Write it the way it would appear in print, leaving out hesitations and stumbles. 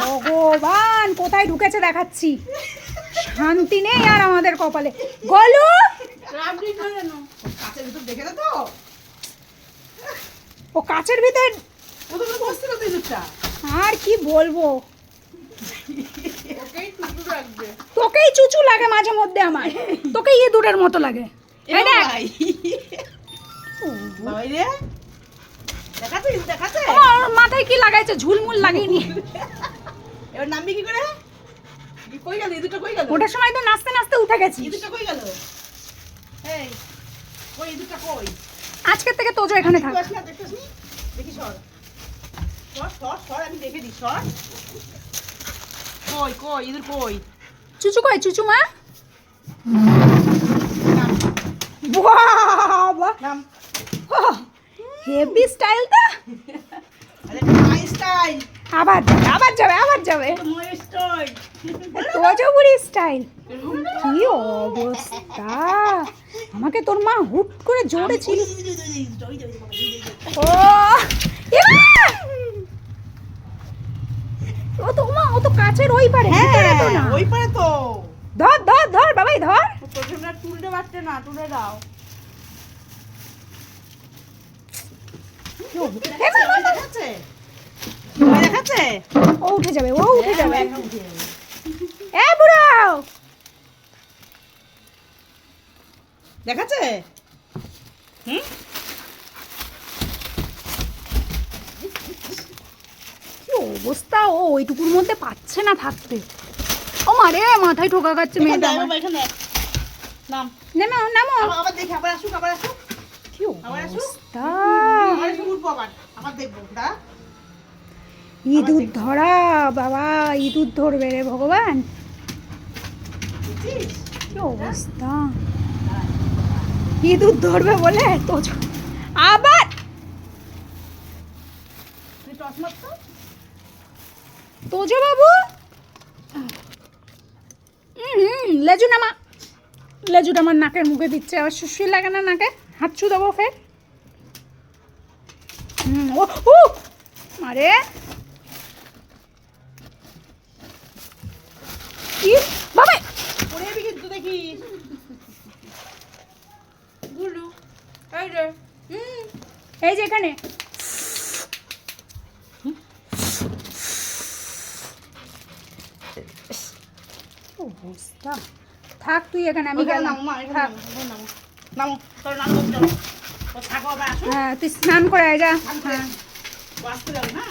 ভগবান কোথায় ঢুকেছে দেখাচ্ছি, শান্তি নেই আর আমাদের কপালে। গলু ও কাচের ভিতর আর কি বলবো, তোকেই চুচু লাগে মাঝে মধ্যে, আমার তোকে ইঁদুরের মতো লাগে। মাথায় কি লাগাইছে, ঝুলমুল লাগেনি। এবার নামবি কি করে? কই গেল ইঁদুরটা, কই গেল? ওটার সময় তো নাচতে নাচতে উঠে গেছি। ইঁদুরটা কই গেল? এই কই ইঁদুরটা কই? আজকের থেকে তোজো এখানে থাক। দেখি সর সর সর সর, আমি দেখে দিই, সর। কই কই ইঁদুর কই? চুচু কই, চুচু মা? বাবা নাম হেভি স্টাইল তা। আরে মাই স্টাইল। আবার যাবে, আবার যাবে, আবার যাবে। My style. তোজো বুড়ি স্টাইল। কি অবস্থা, আমাকে তোর মা হুট করে জোরে ছিল। ও ও তো মা, ও তো কাচের ওই পারে, ভিতরে তো না। ওই পারে তো। ধর ধর ধর বাবাই ধর। তোমরা তুলতে পারতে না, তুলে দাও। দেখাচ্ছে দেখাচ্ছে, ও উঠে যাবে, ও উঠে যাবে। এ বুড়ো দেখাচ্ছে। হুম কি অবস্থা, ও ওইটুকুর মধ্যে পাচ্ছে না থাকতে। ও মারে মাথায় ঠোকা খাচ্ছে মেয়েটা। নাম নামো নামো। আবার দেখি, আবার আসুক, আবার আসুক। কি অবস্থা, আবার এসে উঠবো, আবার দেখবো। দাঁড়া, ইঁদুর ধরা বাবা, ইঁদুর ধরবে রে ভগবান। কি অবস্থা, ইঁদুর ধরবে বলে তোজো আবার। তুই টস মার তো। তোজো বাবু লেজু নামা, লেজুটা আমার নাকের মুখে দিচ্ছে, আবার সুশ্রী লাগে না নাকে, হাত ছু দেবো ফের। ও ও আরে কি বাবা, পড়ে যাবি কিন্তু, দেখি। গুলু এই রে, এই যে এখানে। অবস্থা, থাক তুই এখানে, আমি গেলাম। থাক, নামো তোর নামো, চলো ও থাকো, আবার আসো। হ্যাঁ তুই স্নান করে আয় যা। হ্যাঁ আসতে যাবে না।